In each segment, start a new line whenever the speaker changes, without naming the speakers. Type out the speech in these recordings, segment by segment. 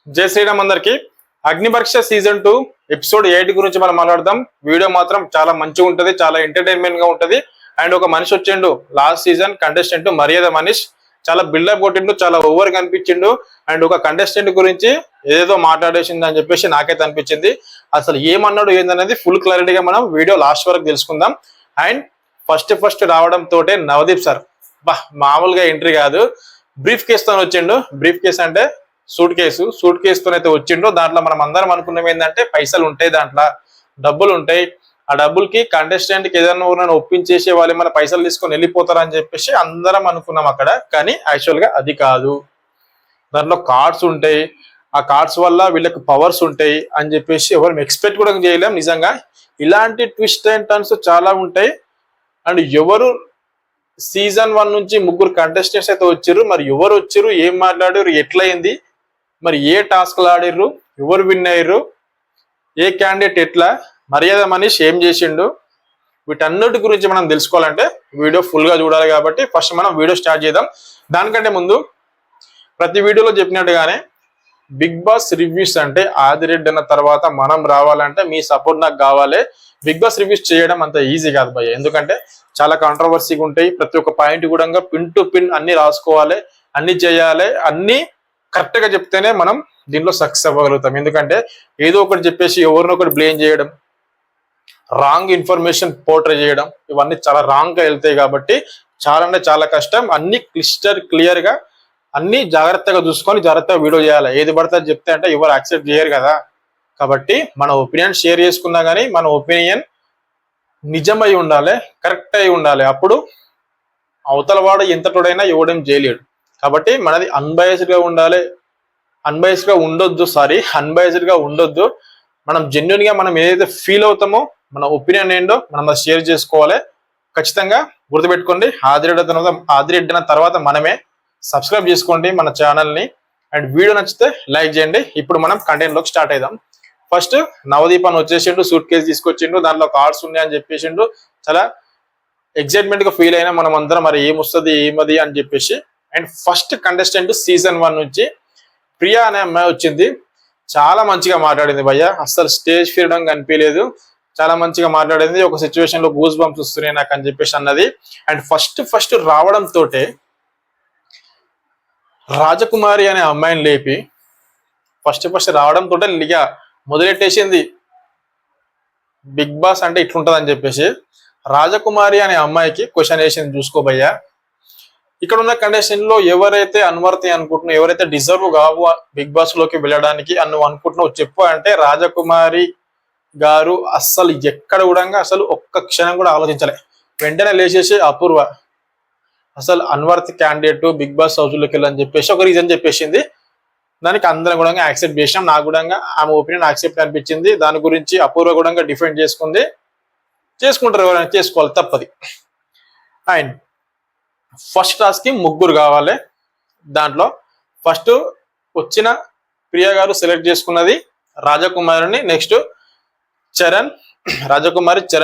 జై శ్రీరామ్ అందరికి. అగ్నిపరీక్ష season 2 episode 8 గురించి మనం మాట్లాడదాం. వీడియో మాత్రం చాలా మంచిగా ఉంటది, చాలా ఎంటర్టైన్మెంట్ గా ఉంటది. అండ్ ఒక మనిషి వచ్చిండు లాస్ట్ సీజన్ కంటెస్టెంట్ మర్యాద మనీష్. చాలా బిల్డప్ కొట్టిండు, చాలా ఓవర్ గా అనిపించిండు. అండ్ ఒక కంటెస్టెంట్ గురించి ఏదేదో మాట్లాడేసింది అని చెప్పేసి నాకైతే అనిపించింది. అసలు ఏమన్నాడు ఏందనేది ఫుల్ క్లారిటీగా మనం వీడియో లాస్ట్ వరకు తెలుసుకుందాం. అండ్ ఫస్ట్ రావడం తోటే నవదీప్ సార్ మామూలుగా ఎంట్రీ కాదు, బ్రీఫ్ కేస్ తో వచ్చిండు. బ్రీఫ్ కేస్ అంటే సూట్ కేసుతో అయితే వచ్చిండో. దాంట్లో మనం అందరం అనుకున్నాం ఏంటంటే పైసలు ఉంటాయి, దాంట్లో డబ్బులు ఉంటాయి. ఆ డబ్బులకి కంటెస్టెంట్ కి ఏదైనా ఒప్పించేసి వాళ్ళు మన పైసలు తీసుకొని వెళ్ళిపోతారని చెప్పేసి అందరం అనుకున్నాం అక్కడ. కానీ యాక్చువల్ గా అది కాదు. దాంట్లో కార్డ్స్ ఉంటాయి, ఆ కార్డ్స్ వల్ల వీళ్ళకి పవర్స్ ఉంటాయి అని చెప్పేసి ఎవరు ఎక్స్పెక్ట్ కూడా చేయలేం. నిజంగా ఇలాంటి ట్విస్ట్ అండ్ టర్న్స్ చాలా ఉంటాయి. అండ్ ఎవరు సీజన్ 1 నుంచి 3 కంటెస్టెంట్స్ అయితే వచ్చారు. మరి ఎవరు వచ్చారు, ఏం మాట్లాడారు, ఎట్లయింది, మరి ఏ టాస్క్లు ఆడిర్రు, ఎవరు విన్ అయ్యారు, ఏ క్యాండిడేట్ ఎట్లా, మర్యాద మనీష్ ఏం చేసిండు, వీటన్నిటి గురించి మనం తెలుసుకోవాలంటే వీడియో ఫుల్ గా చూడాలి. కాబట్టి ఫస్ట్ మనం వీడియో స్టార్ట్ చేద్దాం. దానికంటే ముందు ప్రతి వీడియోలో చెప్పినట్టుగానే బిగ్ బాస్ రివ్యూస్ అంటే ఆదిరెడ్డి అన్న తర్వాత మనం రావాలంటే మీ సపోర్ట్ నాకు కావాలి. బిగ్ బాస్ రివ్యూస్ చేయడం అంత ఈజీ కాదు భయ్య, ఎందుకంటే చాలా కాంట్రవర్సీగా ఉంటాయి. ప్రతి ఒక్క పాయింట్ కూడా పిన్ టు పిన్ అన్ని రాసుకోవాలి, అన్ని చేయాలి, అన్ని కరెక్ట్ గా చెప్తేనే మనం దీంట్లో సక్సెస్ అవ్వగలుగుతాం. ఎందుకంటే ఏదో ఒకటి చెప్పేసి ఎవరినొకటి బ్లేమ్ చేయడం, రాంగ్ ఇన్ఫర్మేషన్ పోర్ట్రే చేయడం, ఇవన్నీ చాలా రాంగ్ గా వెళ్తాయి. కాబట్టి చాలా అంటే చాలా కష్టం. అన్ని క్లియర్ గా అన్ని జాగ్రత్తగా చూసుకొని జాగ్రత్తగా వీడియో చేయాలి. ఏది పడితే చెప్తే అంటే ఎవరు యాక్సెప్ట్ చేయరు కదా. కాబట్టి మన ఒపీనియన్ షేర్ చేసుకున్నా కానీ మన ఒపీనియన్ నిజమై ఉండాలి, కరెక్ట్ అయి ఉండాలి. అప్పుడు అవతల వాడు ఎంతటోడైనా ఇవ్వడం చేయలేడు. కాబట్టి మనది అన్బయాస్డ్ గా ఉండాలి, అన్బయాస్డ్ గా ఉండొద్దు. మనం జెన్యున్ గా మనం ఏదైతే ఫీల్ అవుతామో మన ఒపీనియన్ ఏంటో మనం అది షేర్ చేసుకోవాలి. ఖచ్చితంగా గుర్తుపెట్టుకోండి, ఆదిరెడ్డి తర్వాత మనమే. సబ్స్క్రైబ్ చేసుకోండి మన ఛానల్ని. అండ్ వీడియో నచ్చితే లైక్ చేయండి. ఇప్పుడు మనం కంటెంట్ లోకి స్టార్ట్ అయిదాం. ఫస్ట్ నవదీప్ అని వచ్చేసిండు, సూట్ కేసు తీసుకొచ్చిండు, దాంట్లో కార్డ్స్ ఉన్నాయి అని చెప్పేసిండు. చాలా ఎక్సైట్మెంట్ గా ఫీల్ అయినా మనం అందరం మరి ఏమొస్తుంది ఏమది అని చెప్పేసి. అండ్ ఫస్ట్ కంటెస్టెంట్ సీజన్ 1 నుంచి ప్రియా అనే అమ్మాయి వచ్చింది. చాలా మంచిగా మాట్లాడింది భయ్య, అస్సలు స్టేజ్ ఫిరడం కనిపించలేదు. చాలా మంచిగా మాట్లాడింది. ఒక సిచ్యువేషన్ లో గూస్ బంప్స్ వస్తున్నాయి నాకు అని చెప్పేసి అన్నది. అండ్ ఫస్ట్ రావడం తోటే రాజకుమారి అనే అమ్మాయిని లేపి ఫస్ట్ రావడం తోటే మొదలెట్టేసింది బిగ్ బాస్ అంటే ఇట్లుంటది అని చెప్పేసి. రాజకుమారి అనే అమ్మాయికి క్వశ్చన్ వేసింది. చూసుకోబయ్యా, ఇక్కడ ఉన్న కండిషన్ లో ఎవరైతే అన్వర్తి అనుకుంటున్నావు, ఎవరైతే డిజర్వ్ కావు బిగ్ బాస్ లోకి వెళ్ళడానికి నువ్వు అనుకుంటున్నావు చెప్పు అంటే రాజకుమారి గారు అస్సలు ఎక్కడ కూడా అసలు ఒక్క క్షణం కూడా ఆలోచించలే. వెంటనే లేచేసి అపూర్వ అసలు అన్వర్తి క్యాండిడేట్ బిగ్ బాస్ హౌస్ లోకి వెళ్ళని చెప్పేసి ఒక రీజన్ చెప్పేసింది. దానికి అందరం కూడా యాక్సెప్ట్ చేసినాం. నాకు కూడా ఆమె ఒపీనియన్ యాక్సెప్ట్ అనిపించింది. దాని గురించి అపూర్వ కూడా డిఫెండ్ చేసుకుంది. చేసుకుంటారు, ఎవరైనా చేసుకోవాలి, తప్పది. అండ్ ఫస్ట్ టాస్క్ కి 3 కావాలి. దాంట్లో ఫస్ట్ వచ్చిన ప్రియా గారు సెలెక్ట్ చేసుకున్నది రాజకుమారిని. నెక్స్ట్ చరణ్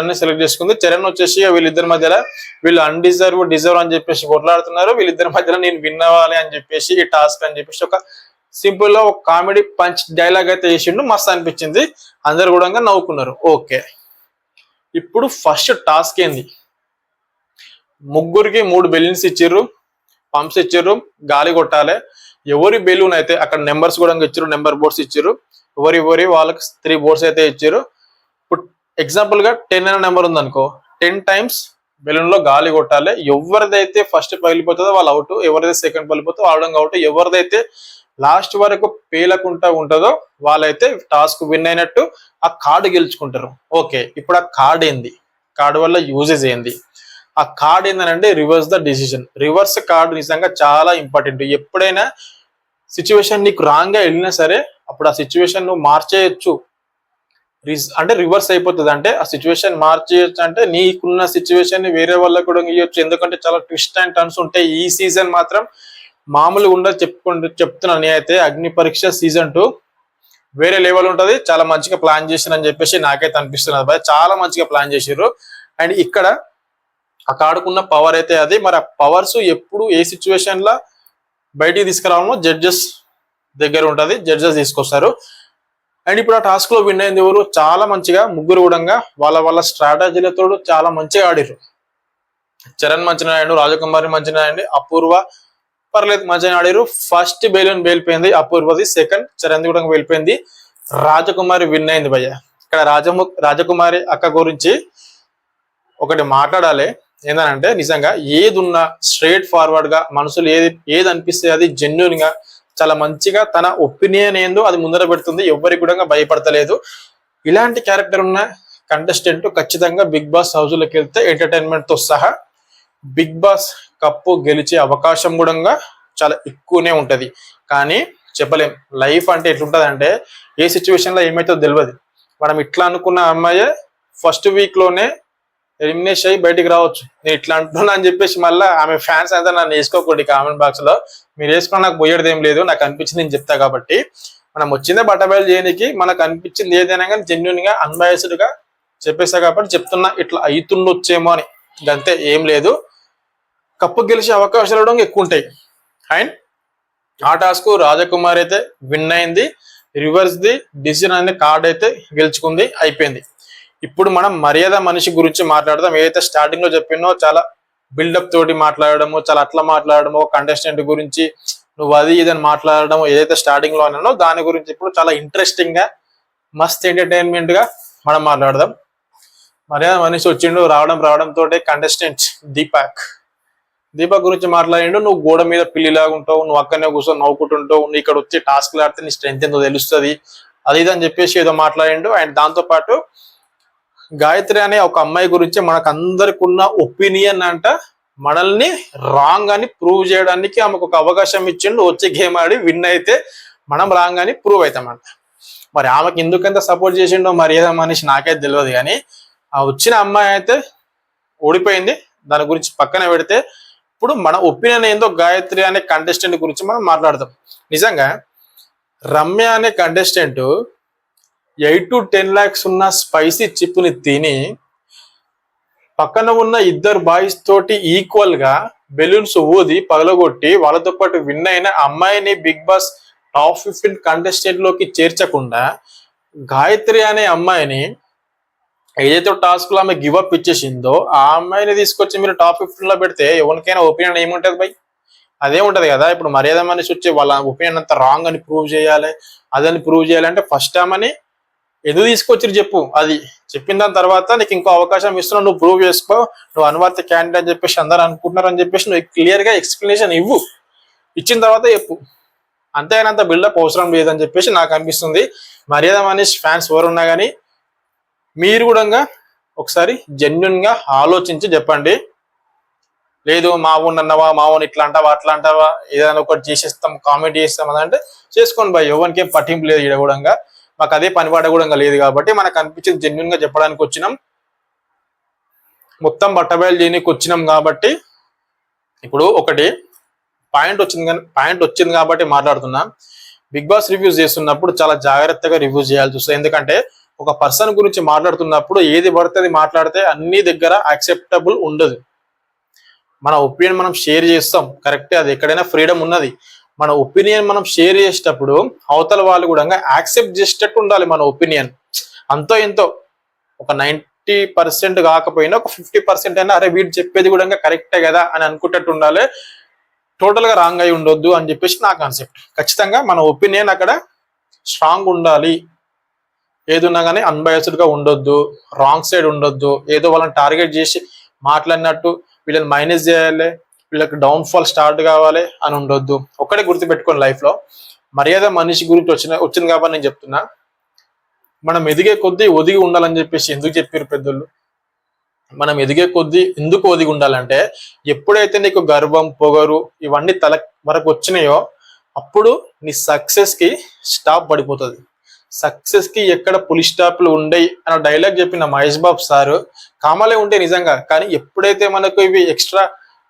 ని సెలెక్ట్ చేసుకుంది. చరణ్ వచ్చేసి వీళ్ళిద్దరి మధ్యలో వీళ్ళు డిజర్వ్ అని చెప్పేసి కొట్లాడుతున్నారు. వీళ్ళిద్దరి మధ్యలో నేను విన్ అవ్వాలి అని చెప్పేసి ఈ టాస్క్ అని చెప్పేసి ఒక సింపుల్ గా ఒక కామెడీ పంచ్ డైలాగ్ అయితే వేసిండు. మస్తు అనిపించింది, అందరు కూడా నవ్వుకున్నారు. ఓకే, ఇప్పుడు ఫస్ట్ టాస్క్ ఏంది, 3కి 3 బెలూన్స్ ఇచ్చిర్రు, పంప్స్ ఇచ్చిర్రు, గాలి కొట్టాలి. ఎవరి బెలూన్ అయితే అక్కడ నెంబర్స్ కూడా ఇచ్చారు, నెంబర్ బోర్డ్స్ ఇచ్చారు. ఎవరి వాళ్ళకి 3 బోర్డ్స్ అయితే ఇచ్చారు. ఇప్పుడు ఎగ్జాంపుల్ గా 10 అనే నెంబర్ ఉంది అనుకో, 10 టైమ్స్ బెలూన్ లో గాలి కొట్టాలి. ఎవరిదైతే ఫస్ట్ పగిలిపోతుందో వాళ్ళు అవుట్, ఎవరైతే సెకండ్ పగిలిపోతుందో వాళ్ళం అవుట్, ఎవరిదైతే లాస్ట్ వరకు పేలకుండా ఉంటుందో వాళ్ళైతే టాస్క్ విన్ అయినట్టు, ఆ కార్డు గెలుచుకుంటారు. ఓకే, ఇప్పుడు ఆ కార్డ్ ఏంది, కార్డు వల్ల యూజెస్ ఏంది, ఆ కార్డ్ ఏంటంటే reverse the decision. Reverse card నిజంగా చాలా ఇంపార్టెంట్. ఎప్పుడైనా సిచ్యువేషన్ నీకు రాంగ్ గా వెళ్ళినా సరే అప్పుడు ఆ సిచ్యువేషన్ నువ్వు మార్చేయచ్చు. అంటే రివర్స్ అయిపోతుంది. అంటే ఆ సిచ్యువేషన్ మార్చేయచ్చు అంటే నీకున్న సిచ్యువేషన్ ని వేరే వాళ్ళకి కూడా ఇవ్వచ్చు. ఎందుకంటే చాలా ట్విస్ట్ అండ్ టర్న్స్ ఉంటాయి. ఈ సీజన్ మాత్రం మామూలుగా ఉండదు. చెప్తున్నాను నేనైతే అగ్ని పరీక్ష సీజన్ 2 వేరే లెవెల్ ఉంటది. చాలా మంచిగా ప్లాన్ చేసిరని చెప్పేసి నాకైతే అనిపిస్తున్నది. చాలా మంచిగా ప్లాన్ చేసిర్రు. అండ్ ఇక్కడ ఆ కార్డుకున్న పవర్ అయితే అది. మరి ఆ పవర్స్ ఎప్పుడు ఏ సిచ్యువేషన్ లా బయటికి తీసుకురావాలో జడ్జెస్ దగ్గర ఉంటుంది, జడ్జెస్ తీసుకొస్తారు. అండ్ ఇప్పుడు ఆ టాస్క్ లో విన్ అయింది ఎవరు, చాలా మంచిగా ముగ్గురు కూడా వాళ్ళ స్ట్రాటజీలతో చాలా మంచిగా ఆడిరు. చరణ్ మంచిగా ఆడాడు, రాజకుమారి మంచిగా ఆడండి, అపూర్వ పర్లేదు మంచిగా ఆడారు. ఫస్ట్ బెలూన్ వెళ్ళిపోయింది అపూర్వది, సెకండ్ చరణ్ కూడా వెళ్ళిపోయింది, రాజకుమారి విన్ అయింది భయ్య. ఇక్కడ రాజకుమారి అక్క గురించి ఒకటి మాట్లాడాలి. ఏంటంటే నిజంగా ఏది ఉన్నా స్ట్రైట్ ఫార్వర్డ్ గా మనసులు ఏది అనిపిస్తే అది జెన్యున్ గా చాలా మంచిగా తన ఒపీనియన్ ఏందో అది ముందర పెడుతుంది, ఎవరికి కూడా భయపడతలేదు. ఇలాంటి క్యారెక్టర్ ఉన్న కంటెస్టెంట్ ఖచ్చితంగా బిగ్ బాస్ హౌస్ లోకి వెళ్తే ఎంటర్టైన్మెంట్ తో సహా బిగ్ బాస్ కప్పు గెలిచే అవకాశం కూడా చాలా ఎక్కువనే ఉంటది. కానీ చెప్పలేం లైఫ్ అంటే ఎట్లుంటది అంటే ఏ సిచ్యువేషన్ లో ఏమైతుందో తెలియదు. మనం ఇట్లా అనుకున్న అమ్మాయే ఫస్ట్ వీక్ లోనే ఎలిమినేట్ అయ్యి బయటికి రావచ్చు. నేను ఇట్లా అంటున్నా అని చెప్పేసి మళ్ళీ ఆమె ఫ్యాన్స్ అంతా నన్ను వేసుకోకూడదు కామెంట్ బాక్స్ లో. మీరు వేసుకున్నా నాకు పోయేది ఏం లేదు, నాకు అనిపించింది నేను చెప్తా. కాబట్టి మనం వచ్చిందే బట్టబయలు చేయడానికి, మనకు అనిపించింది ఏదైనా కానీ జెన్యున్ గా అన్బయాస్డ్ గా చెప్పేస్తా కాబట్టి చెప్తున్నా, ఇట్లా అవుతుండొచ్చేమో అని. ఇంకంతే, ఏం లేదు. కప్పు గెలిచే అవకాశాలు కూడా ఎక్కువ ఉంటాయి. అండ్ ఆ టాస్క్ రాజకుమారి అయితే విన్ అయింది, రివర్స్ ది డిసిజన్ అనే కార్డ్ అయితే గెలుచుకుంది, అయిపోయింది. ఇప్పుడు మనం మర్యాద మనిషి గురించి మాట్లాడదాం. ఏదైతే స్టార్టింగ్ లో చెప్పినో చాలా బిల్డప్ తోటి మాట్లాడడము, చాలా అట్లా మాట్లాడడము, కంటెస్టెంట్ గురించి నువ్వు అది ఇదని మాట్లాడడం ఏదైతే స్టార్టింగ్ లో అన్నానో దాని గురించి ఇప్పుడు చాలా ఇంట్రెస్టింగ్ గా మస్త్ ఎంటర్టైన్మెంట్ గా మనం మాట్లాడదాం. మర్యాద మనిషి వచ్చిండు, రావడం తోటే కంటెస్టెంట్ దీపక్ గురించి మాట్లాడిండు. నువ్వు గోడ మీద పిల్లిలాగా ఉంటావు, నువ్వు అక్కడనే కూర్చొని నవ్వుకుంటుంటావు, నువ్వు ఇక్కడ వచ్చి టాస్క్లు ఆడితే నీ స్ట్రెంత్ ఎంతో తెలుస్తుంది, అది ఇది అని చెప్పేసి ఏదో మాట్లాడిండు. అండ్ దాంతో పాటు గాయత్రి అనే ఒక అమ్మాయి గురించి మనకు అందరికి ఉన్న ఒపీనియన్ అంట, మనల్ని రాంగ్ అని ప్రూవ్ చేయడానికి ఆమెకు ఒక అవకాశం ఇచ్చిండు. వచ్చి గేమ్ ఆడి విన్ అయితే మనం రాంగ్ అని ప్రూవ్ అవుతామంట. మరి ఆమెకి ఎందుకంత సపోర్ట్ చేసిండో మరి ఏదో మనిషి నాకైతే తెలియదు. కానీ ఆ వచ్చిన అమ్మాయి అయితే ఓడిపోయింది, దాని గురించి పక్కన పెడితే ఇప్పుడు మన ఒపీనియన్ ఏందో గాయత్రి అనే కంటెస్టెంట్ గురించి మనం మాట్లాడదాం. నిజంగా రమ్య అనే కంటెస్టెంట్ 8 to 10 lakhs ఉన్న స్పైసీ చిప్ ని తిని పక్కన ఉన్న ఇద్దరు బాయ్స్ తోటి ఈక్వల్ గా బెలూన్స్ ఊది పగలగొట్టి వాళ్ళతో పాటు విన్ అయిన అమ్మాయిని బిగ్ బాస్ టాప్ 15 కంటెస్టెంట్ లోకి చేర్చకుండా గాయత్రి అనే అమ్మాయిని ఏదైతే టాస్క్ లో ఆమె గివప్ ఇచ్చేసిందో ఆ అమ్మాయిని తీసుకొచ్చి మీరు టాప్ 15 లో పెడితే ఎవరికైనా ఒపీనియన్ ఏముంటది బై? అదే ఉంటది కదా. ఇప్పుడు మర్యాద మనిషి వచ్చి వాళ్ళ ఒపీనియన్ అంతా రాంగ్ అని ప్రూవ్ చేయాలి, అదని ప్రూవ్ చేయాలంటే ఫస్ట్ ఆమెని ఎందుకు తీసుకొచ్చి చెప్పు. అది చెప్పిన దాని తర్వాత నీకు ఇంకో అవకాశం ఇస్తున్నావు, నువ్వు ప్రూవ్ చేసుకో, నువ్వు అనువర్త క్యాండిడేట్ అని చెప్పేసి అందరు అనుకుంటున్నారు అని చెప్పేసి నువ్వు క్లియర్ గా ఎక్స్ప్లెనేషన్ ఇవ్వు. ఇచ్చిన తర్వాత చెప్పు, అంతేగానంత బిల్డప్ అవసరం లేదని చెప్పేసి నాకు అనిపిస్తుంది. మర్యాద మనిషి ఫ్యాన్స్ ఎవరున్నా కానీ మీరు కూడా ఒకసారి జెన్యున్ గా ఆలోచించి చెప్పండి. లేదు మావుని అన్నవా, మావుని ఇట్లా అంటావా అట్లా అంటావా, ఏదైనా ఒకటి చేసేస్తాం కామెంట్ చేస్తాం అదంటే చేసుకోండి బాయ్, ఎవరికి ఏం పట్టింపు లేదు. ఇక్కడ కూడా మాకు అదే పనిపాట కూడా లేదు కాబట్టి మనకు అనిపించింది జెన్యున్ గా చెప్పడానికి వచ్చినాం, మొత్తం బట్టబయలు చేయడానికి వచ్చినాం. కాబట్టి ఇప్పుడు ఒకటి పాయింట్ వచ్చింది కాబట్టి మాట్లాడుతున్నా. బిగ్ బాస్ రివ్యూస్ చేస్తున్నప్పుడు చాలా జాగ్రత్తగా రివ్యూస్ చేయాల్సి వస్తుంది. ఎందుకంటే ఒక పర్సన్ గురించి మాట్లాడుతున్నప్పుడు ఏది పడుతుంది మాట్లాడితే అన్ని దగ్గర యాక్సెప్టబుల్ ఉండదు. మన ఒపీనియన్ మనం షేర్ చేస్తాం కరెక్టే, అది ఎక్కడైనా ఫ్రీడమ్ ఉన్నది. మన ఒపీనియన్ మనం షేర్ చేసేటప్పుడు అవతల వాళ్ళు కూడా యాక్సెప్ట్ చేసేటట్టు ఉండాలి మన ఒపీనియన్. అంతో ఎంతో ఒక 90% కాకపోయినా ఒక 50% అయినా అరే వీడు చెప్పేది కూడా కరెక్టే కదా అని అనుకునేటట్టు ఉండాలి. టోటల్ గా రాంగ్ అయి ఉండొద్దు అని చెప్పేసి నా కాన్సెప్ట్. ఖచ్చితంగా మన ఒపీనియన్ అక్కడ స్ట్రాంగ్ ఉండాలి, ఏదున్నా కానీ అన్బయాస్డ్ గా ఉండొద్దు, రాంగ్ సైడ్ ఉండొద్దు, ఏదో వాళ్ళని టార్గెట్ చేసి మాట్లాడినట్టు వీళ్ళని మైనస్ చేయాలి, వీళ్ళకి డౌన్ ఫాల్ స్టార్ట్ కావాలి అని ఉండొద్దు. ఒక్కడే గుర్తుపెట్టుకోండి లైఫ్ లో, మర్యాద మనిషి గురించి వచ్చింది కాబట్టి నేను చెప్తున్నా, మనం ఎదిగే కొద్దీ ఒదిగి ఉండాలని చెప్పేసి ఎందుకు చెప్పారు పెద్దోళ్ళు? మనం ఎదిగే కొద్దీ ఎందుకు ఒదిగి ఉండాలంటే ఎప్పుడైతే నీకు గర్వం పొగరు ఇవన్నీ తల వరకు వచ్చినాయో అప్పుడు నీ సక్సెస్ కి స్టాప్ పడిపోతుంది. సక్సెస్ కి ఎక్కడ పులి స్టాప్లు ఉండయి అన్న డైలాగ్ చెప్పిన మహేష్ బాబు సారు కామాలే ఉంటే నిజంగా. కానీ ఎప్పుడైతే మనకు ఇవి ఎక్స్ట్రా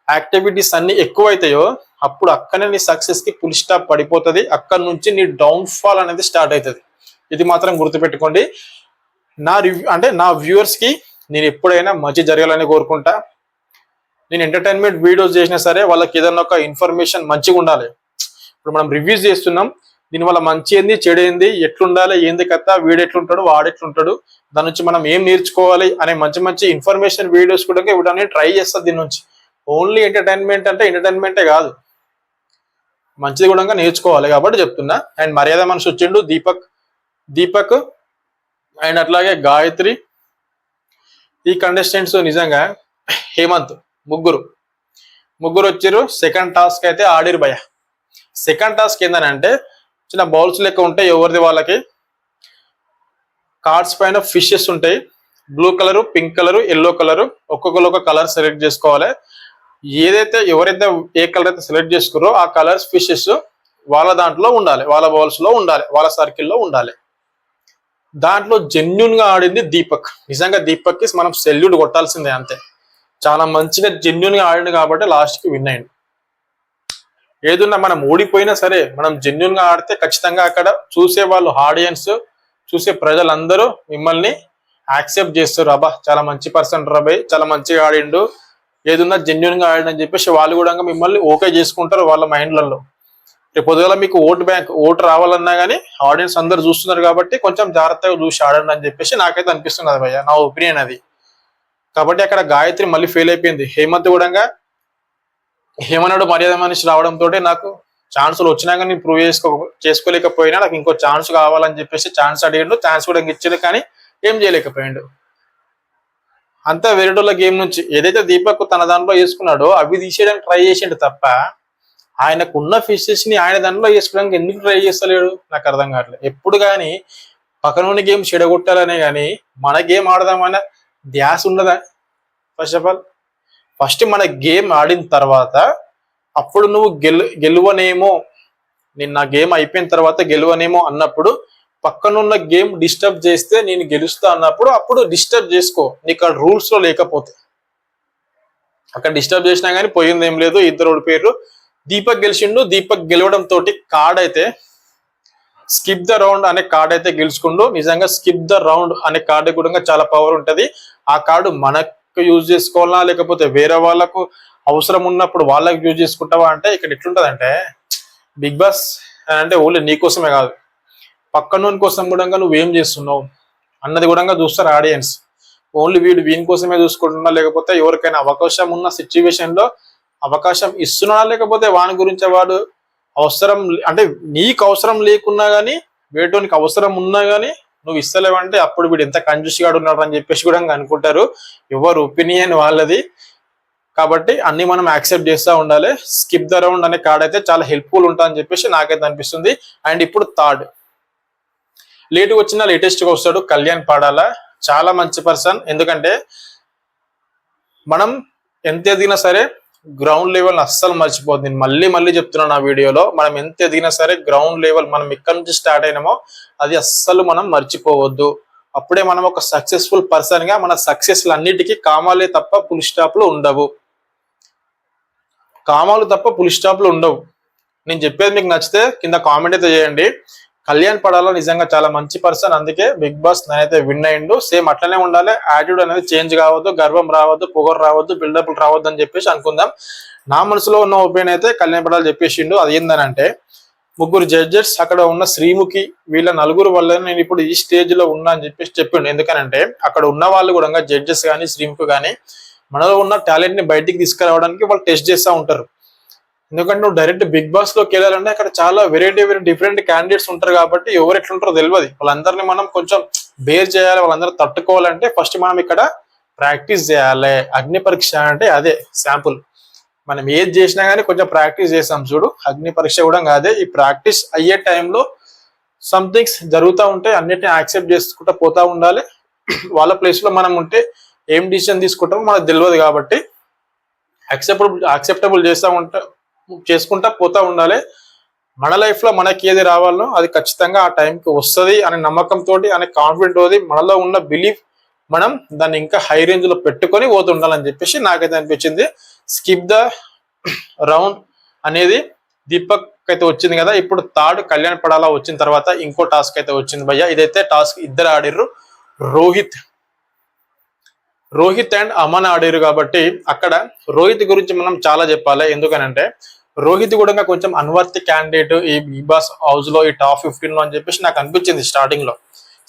యాక్టివిటీస్ అన్ని ఎక్కువ అవుతాయో అప్పుడు అక్కడనే నీ సక్సెస్ కి పులి స్టాప్ పడిపోతుంది, అక్కడ నుంచి నీ డౌన్ ఫాల్ అనేది స్టార్ట్ అవుతుంది. ఇది మాత్రం గుర్తుపెట్టుకోండి. నా వ్యూవర్స్ కి నేను ఎప్పుడైనా మంచి జరగాలని కోరుకుంటా. నేను ఎంటర్టైన్మెంట్ వీడియోస్ చేసినా సరే వాళ్ళకి ఏదైనా ఒక ఇన్ఫర్మేషన్ మంచిగా ఉండాలి. ఇప్పుడు మనం రివ్యూస్ చేస్తున్నాం, దీనివల్ల మంచి ఏంది చెడు ఏంది ఎట్లుండాలి ఏంది కథ వీడు ఎట్లుంటాడు వాడు ఎట్లుంటాడు దాని నుంచి మనం ఏం నేర్చుకోవాలి అనే మంచి మంచి ఇన్ఫర్మేషన్ వీడియోస్ కూడా ఇవ్వడానికి ట్రై చేస్తా. దీని నుంచి ఓన్లీ ఎంటర్టైన్మెంట్ అంటే ఎంటర్టైన్మెంటే కాదు, మంచిది కూడా నేర్చుకోవాలి కాబట్టి చెప్తున్నా. అండ్ మర్యాద మనిషి వచ్చిండు దీపక్ అండ్ అట్లాగే గాయత్రి. ఈ కంటెస్టెంట్స్ నిజంగా హేమంత్ ముగ్గురు వచ్చారు. సెకండ్ టాస్క్ అయితే ఆడిరు భయ. సెకండ్ టాస్క్ ఏంటంటే చిన్న బౌల్స్ లెక్క ఉంటాయి ఎవరిది వాళ్ళకి, కార్డ్స్ పైన ఫిషెస్ ఉంటాయి, blue colour, pink colour, yellow colour, ఒక్కొక్కరు ఒక కలర్ సెలెక్ట్ చేసుకోవాలి. ఎవరైతే ఏ కలర్ అయితే సెలెక్ట్ చేసుకురో ఆ కలర్స్ ఫిషెస్ వాళ్ళ దాంట్లో ఉండాలి, వాళ్ళ బౌల్స్ లో ఉండాలి, వాళ్ళ సర్కిల్లో ఉండాలి. దాంట్లో జెన్యున్ గా ఆడింది దీపక్. నిజంగా దీపక్ కి మనం సెల్యూట్ కొట్టాల్సిందే, అంతే. చాలా మంచిగా జెన్యున్ గా ఆడింది కాబట్టి లాస్ట్ కి విన్ అయింది. ఏదున్నా మనం ఓడిపోయినా సరే మనం జెన్యున్ గా ఆడితే ఖచ్చితంగా అక్కడ చూసే వాళ్ళు, ఆడియన్స్, చూసే ప్రజలందరూ మిమ్మల్ని యాక్సెప్ట్ చేస్తారు. అబ్బా చాలా మంచి పర్సన్ రాబాయ్, చాలా మంచిగా ఆడిండు, ఏదున్నా జెన్యున్ గా ఆడిండు చెప్పేసి వాళ్ళు కూడా మిమ్మల్ని ఓకే చేసుకుంటారు వాళ్ళ మైండ్లలో. రేపు పొద్దుగల మీకు ఓటు రావాలన్నా కానీ ఆడియన్స్ అందరు చూస్తున్నారు కాబట్టి కొంచెం జాగ్రత్తగా చూసి ఆడండి అని చెప్పేసి నాకైతే అనిపిస్తున్నది భయ్య, నా ఒపీనియన్ అది. కాబట్టి అక్కడ గాయత్రి మళ్ళీ ఫెయిల్ అయిపోయింది. హేమంత్ కూడా హేమనాడు మర్యాద మనిషి రావడంతో నాకు ఛాన్సులు వచ్చినా కానీ నేను ప్రూవ్ చేసుకోలేకపోయినా, నాకు ఇంకో ఛాన్స్ కావాలని చెప్పేసి ఛాన్స్ అడిగిండు, ఛాన్స్ కూడా ఇచ్చిండు కానీ ఏం చేయలేకపోయిండు. అంతా వేరేటోళ్ళ గేమ్ నుంచి ఏదైతే దీపక్ తన దాంట్లో వేసుకున్నాడో అవి తీసేయడానికి ట్రై చేసిండు తప్ప ఆయనకున్న ఫిషెస్ ని ఆయన దాంట్లో వేసుకోవడానికి ఎందుకు ట్రై చేస్తలేడు నాకు అర్థం కావట్లేదు. ఎప్పుడు కానీ పక్కనోని గేమ్ చెడగొట్టాలనే కానీ మన గేమ్ ఆడదామనే ధ్యాస ఉన్నదా? ఫస్ట్ మన గేమ్ ఆడిన తర్వాత అప్పుడు నువ్వు గెలువనేమో, నిన్న గేమ్ అయిపోయిన తర్వాత గెలువనేమో అన్నప్పుడు పక్కనున్న గేమ్ డిస్టర్బ్ చేస్తే నేను గెలుస్తా అన్నప్పుడు అప్పుడు డిస్టర్బ్ చేసుకో, నీకు ఆ రూల్స్ లో లేకపోతే. అక్కడ డిస్టర్బ్ చేసినా కానీ పోయింది ఏం లేదు, ఇద్దరు ఓడిపోయారు. దీపక్ గెలిచిండు. దీపక్ గెలవడం తోటి కార్డ్ అయితే స్కిప్ ద రౌండ్ అనే కార్డ్ అయితే గెలుచుకుండు. నిజంగా స్కిప్ ద రౌండ్ అనే కార్డు కూడా చాలా పవర్ ఉంటది. ఆ కార్డు మనకు యూజ్ చేసుకోవాలా లేకపోతే వేరే వాళ్ళకు అవసరం ఉన్నప్పుడు వాళ్ళకి యూజ్ చేసుకుంటావా అంటే ఇక్కడ ఎట్లుంటదంటే బిగ్ బాస్ అంటే ఓన్లీ నీ కోసమే కాదు, పక్కనోని కోసం కూడా నువ్వేం చేస్తున్నావు అన్నది కూడా చూస్తారు ఆడియన్స్. ఓన్లీ వీని కోసమే చూసుకుంటున్నా లేకపోతే ఎవరికైనా అవకాశం ఉన్న సిచ్యువేషన్ లో అవకాశం ఇస్తున్నా లేకపోతే వాని గురించి వాడు అవసరం అంటే నీకు అవసరం లేకున్నా గానీ వేటోనికి అవసరం ఉన్నా గానీ నువ్వు ఇస్తలేవంటే అప్పుడు వీడు ఎంత కంజూస్ గా ఉన్నాడు అని చెప్పేసి కూడా అనుకుంటారు. ఎవరు ఒపీనియన్ వాళ్ళది. కాబట్టి అన్ని మనం యాక్సెప్ట్ చేస్తూ ఉండాలి. స్కిప్ ద రౌండ్ అనే కార్డ్ అయితే చాలా హెల్ప్ఫుల్ ఉంటుందని చెప్పేసి నాకైతే అనిపిస్తుంది. అండ్ ఇప్పుడు థర్డ్ లేటుగా వచ్చిన లేటెస్ట్ గా వస్తాడు కళ్యాణ్ పాడాల. చాలా మంచి పర్సన్. ఎందుకంటే మనం ఎంత ఎదిగినా సరే గ్రౌండ్ లెవెల్ అస్సలు మర్చిపోద్ది. నేను మళ్ళీ చెప్తున్నాను నా వీడియోలో, మనం ఎంత ఎదిగినా సరే గ్రౌండ్ లెవెల్ మనం ఎక్కడి నుంచి స్టార్ట్ అయినామో అది అస్సలు మనం మర్చిపోవద్దు. అప్పుడే మనం ఒక సక్సెస్ఫుల్ పర్సన్ గా మన సక్సెస్ అన్నిటికీ కామాలే తప్ప ఫుల్ స్టాప్లు ఉండవు. కామాలు తప్ప ఫుల్ స్టాప్లు ఉండవు. నేను చెప్పేది మీకు నచ్చితే కింద కామెంట్ అయితే చేయండి. కళ్యాణ్ పడాలో నిజంగా చాలా మంచి పర్సన్, అందుకే బిగ్ బాస్ నేనైతే విన్ అయ్యిండు. సేమ్ అట్లనే ఉండాలి, యాటిట్యూడ్ అనేది చేంజ్ కావద్దు, గర్వం రావద్దు, పొగరు రావద్దు, బిల్డప్లు రావద్దు అని చెప్పేసి అనుకుందాం. నా మనసులో ఉన్న ఒపీనియన్ అయితే కళ్యాణ్ పడాలి చెప్పేసిండు. అది ఏందనంటే ముగ్గురు జడ్జెస్ అక్కడ ఉన్న శ్రీముఖి వీళ్ళ నలుగురు వల్ల నేను ఇప్పుడు ఈ స్టేజ్ లో ఉన్నా అని చెప్పేసి చెప్పిండు. ఎందుకనంటే అక్కడ ఉన్న వాళ్ళు కూడా జడ్జెస్ కానీ శ్రీముఖి కానీ మనలో ఉన్న టాలెంట్ ని బయటికి తీసుకురావడానికి వాళ్ళు టెస్ట్ చేస్తూ ఉంటారు. ఎందుకంటే నువ్వు డైరెక్ట్ బిగ్ బాస్ లోకి వెళ్ళాలంటే అక్కడ చాలా వెరైటీ డిఫరెంట్ క్యాండిడేట్స్ ఉంటారు కాబట్టి ఎవరు ఎట్లుంటారో తెలియదు. వాళ్ళందరినీ మనం కొంచెం బేర్ చేయాలి, వాళ్ళందరూ తట్టుకోవాలంటే ఫస్ట్ మనం ఇక్కడ ప్రాక్టీస్ చేయాలి. అగ్ని పరీక్ష అంటే అదే శాంపుల్. మనం ఏది చేసినా కానీ కొంచెం ప్రాక్టీస్ చేస్తాం చూడు, అగ్ని పరీక్ష కూడా అదే. ఈ ప్రాక్టీస్ అయ్యే టైంలో సంథింగ్స్ జరుగుతూ ఉంటే అన్నిటిని యాక్సెప్ట్ చేసుకుంటూ పోతా ఉండాలి. వాళ్ళ ప్లేస్ లో మనం ఉంటే ఏం డిసిజన్ తీసుకుంటామో మనకు తెలియదు కాబట్టి యాక్సెప్టబుల్ చేసుకుంటా పోతా ఉండాలి. మన లైఫ్ లో మనకి ఏది రావాలో అది ఖచ్చితంగా ఆ టైంకి వస్తుంది అనే నమ్మకంతో అనే కాన్ఫిడెంట్ తోటి మనలో ఉన్న బిలీఫ్ మనం దాన్ని ఇంకా హై రేంజ్ లో పెట్టుకొని పోతుండాలని చెప్పేసి నాకైతే అనిపించింది. స్కిప్ ద రౌండ్ అనేది దీపక్ అయితే వచ్చింది కదా. ఇప్పుడు థర్డ్ కళ్యాణ్ పడాలా వచ్చిన తర్వాత ఇంకో టాస్క్ అయితే వచ్చింది భయ్య. ఇదైతే టాస్క్ ఇద్దరు ఆడిర్రు, రోహిత్ అండ్ అమన్ ఆడిరు. కాబట్టి అక్కడ రోహిత్ గురించి మనం చాలా చెప్పాలి. ఎందుకనంటే రోహిత్ కూడా కొంచెం అన్వర్తి క్యాండిడేట్ ఈ బిగ్ బాస్ హౌస్ లో, ఈ టాప్ 15 లో అని చెప్పేసి నాకు అనిపించింది స్టార్టింగ్ లో.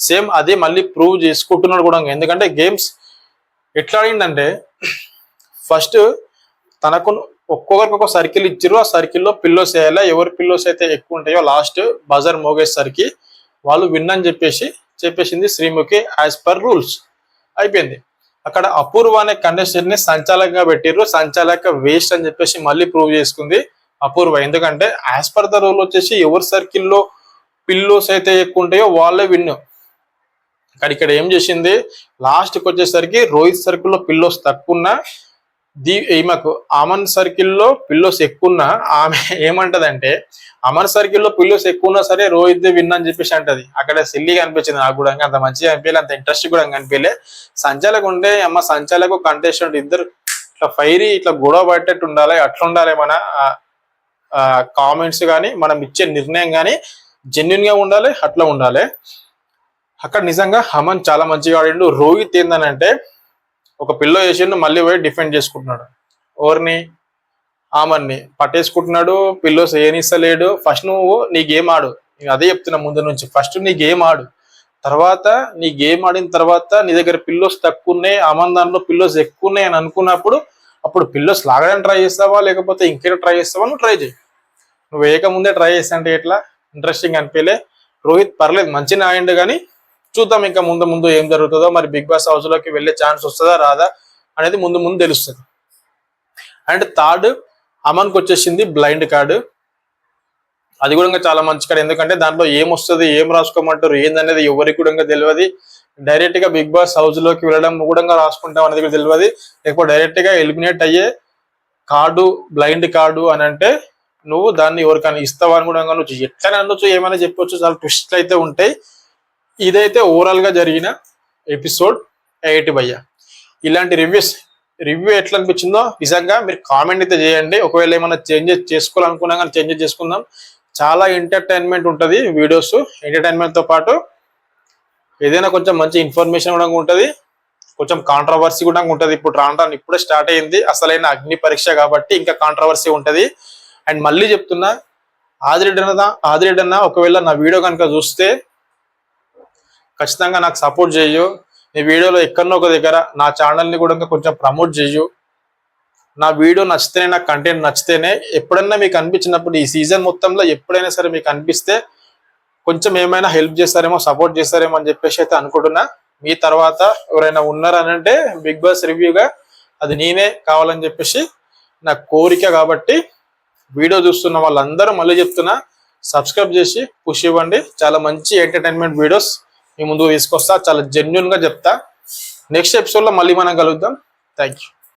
సేమ్ అదే మళ్ళీ ప్రూవ్ చేసుకుంటున్నాడు కూడా. ఎందుకంటే గేమ్స్ ఎట్లా ఆడిందంటే, ఫస్ట్ తనకు ఒక్కొక్కరికి ఒక సర్కిల్ ఇచ్చారు, ఆ సర్కిల్లో పిల్లోస్ వేయాలి, ఎవరి పిల్లోస్ అయితే ఎక్కువ ఉంటాయో లాస్ట్ బజర్ మోగేసరికి వాళ్ళు విన్ అని చెప్పేసింది శ్రీముఖి యాజ్ పర్ రూల్స్. అయిపోయింది. అక్కడ అపూర్వ అనే కంటెస్టెంట్ ని సంచాలకంగా పెట్టిర్రు, సంచాలక వేస్ట్ అని చెప్పేసి మళ్ళీ ప్రూవ్ చేసుకుంది అపూర్వ. ఎందుకంటే యాజ్ పర్ ద రూల్ వచ్చేసి ఎవరి సర్కిల్లో పిల్లోస్ అయితే ఎక్కువ ఉంటాయో వాళ్ళే విన్. ఇక్కడ ఏం చేసింది, లాస్ట్కి వచ్చేసరికి రోహిత్ సర్కిల్లో పిల్లోస్ తక్కువ ఈమెకు అమన్ సర్కిల్లో పిల్లోస్ ఎక్కువ ఆమె ఏమంటదంటే, అమన్ సర్కిల్లో పిల్లోస్ ఎక్కువ ఉన్నా సరే రోహిత్ విన్ అని చెప్పేసి అంటది. అక్కడ సిల్లీగా అనిపించింది నాకు కూడా, అంత మంచిగా అనిపించలే, అంత ఇంట్రెస్ట్ కూడా అనిపించలే. సంచాలకు ఉంటే అమ్మ సంచాలకు కంటెస్టెంట్ ఇద్దరు ఇట్లా ఫైరీ ఇట్లా గొడవ పట్టేట్టు ఉండాలి, అట్లా ఉండాలి. మన కామెంట్స్ కానీ మనం ఇచ్చే నిర్ణయం కానీ జెన్యున్ గా ఉండాలి, అట్లా ఉండాలి. అక్కడ నిజంగా అమన్ చాలా మంచిగా ఆడిండు. రోహిత్ ఏందనంటే ఒక పిల్ల వేసిండు, మళ్ళీ పోయి డిఫెండ్ చేసుకుంటున్నాడు. ఎవరిని? ఆమన్ని పట్టేసుకుంటున్నాడు, పిల్లోస్ ఏనిస్తలేడు. ఫస్ట్ నువ్వు నీ గేమ్ ఆడు, నేను అదే చెప్తున్నా ముందు నుంచి. ఫస్ట్ నీ గేమ్ ఆడు, తర్వాత నీ గేమ్ ఆడిన తర్వాత నీ దగ్గర పిల్లోస్ తక్కువ ఉన్నాయి, అమన్ దాంట్లో పిల్లోస్ ఎక్కువ ఉన్నాయి అని అనుకున్నప్పుడు అప్పుడు పిల్లోస్ లాగడానికి ట్రై చేస్తావా, లేకపోతే ఇంకేదో ట్రై చేస్తావా, నువ్వు ట్రై చేయి. నువ్వు వేయకముందే ట్రై చేస్తా అంటే ఎట్లా? ఇంట్రెస్టింగ్ అనిపించలే. రోహిత్ పర్లేదు మంచిగా ఆడిండు, కానీ చూద్దాం ఇంకా ముందు ముందు ఏం జరుగుతుందో. మరి బిగ్ బాస్ హౌస్ లోకి వెళ్ళే ఛాన్స్ వస్తుందా రాదా అనేది ముందు ముందు తెలుస్తుంది. అండ్ థర్డ్ అమన్కి వచ్చేసింది బ్లైండ్ కార్డు. అది కూడా చాలా మంచి కార్డు. ఎందుకంటే దాంట్లో ఏమొస్తుంది, ఏం రాసుకోమంటారు, ఏందనేది ఎవరికి కూడా తెలియదు. డైరెక్ట్ గా బిగ్ బాస్ హౌస్ లోకి వెళ్ళడం కూడా రాసుకుంటాం అనేది కూడా తెలియదు. లేకపోతే డైరెక్ట్ గా ఎలిమినేట్ అయ్యే కార్డు బ్లైండ్ కార్డు అని అంటే నువ్వు దాన్ని ఎవరికైనా ఇస్తావని కూడా నువ్వు ఎట్లా అనొచ్చు, ఏమైనా చెప్పొచ్చు. చాలా ట్విస్ట్లు అయితే ఉంటాయి. ఇదైతే ఓవరాల్ గా జరిగిన ఎపిసోడ్ 8 భయ్య. ఇలాంటి రివ్యూ ఎట్లా అనిపించిందో నిజంగా మీరు కామెంట్ అయితే చేయండి. ఒకవేళ ఏమైనా చేంజెస్ చేసుకోవాలనుకున్నా కానీ చేంజెస్ చేసుకుందాం. చాలా ఎంటర్టైన్మెంట్ ఉంటుంది వీడియోస్. ఎంటర్టైన్మెంట్ తో పాటు ఏదైనా కొంచెం మంచి ఇన్ఫర్మేషన్ కూడా ఉంటుంది, కొంచెం కాంట్రవర్సీ కూడా ఉంటుంది. ఇప్పుడు రాను ఇప్పుడే స్టార్ట్ అయింది అసలైన అగ్ని పరీక్ష కాబట్టి ఇంకా కాంట్రవర్సీ ఉంటుంది. అండ్ మళ్ళీ చెప్తున్నా, ఆదిరెడ్డి అన్న ఒకవేళ నా వీడియో కనుక చూస్తే ఖచ్చితంగా నాకు సపోర్ట్ చేయు. నీ వీడియోలో ఎక్కడనో ఒక దగ్గర నా ఛానల్ని కూడా కొంచెం ప్రమోట్ చేయు. నా వీడియో నచ్చితేనే, నా కంటెంట్ నచ్చితేనే, ఎప్పుడైనా మీకు అనిపించినప్పుడు ఈ సీజన్ మొత్తంలో ఎప్పుడైనా సరే మీకు అనిపిస్తే కొంచెం ఏమైనా హెల్ప్ చేస్తారేమో, సపోర్ట్ చేస్తారేమో అని చెప్పేసి అయితే అనుకుంటున్నా. మీ తర్వాత ఎవరైనా ఉన్నారనంటే బిగ్ బాస్ రివ్యూగా అది నేనే కావాలని చెప్పేసి నా కోరిక. కాబట్టి వీడియో చూస్తున్న వాళ్ళందరూ మళ్ళీ చెప్తున్నా, సబ్స్క్రైబ్ చేసి పుష్ ఇవ్వండి. చాలా మంచి ఎంటర్టైన్మెంట్ వీడియోస్ మీ ముందుకు తీసుకొస్తా, చాలా జెన్యున్ గా చెప్తా. నెక్స్ట్ ఎపిసోడ్ లో మళ్ళీ మనం కలుద్దాం. Thank you.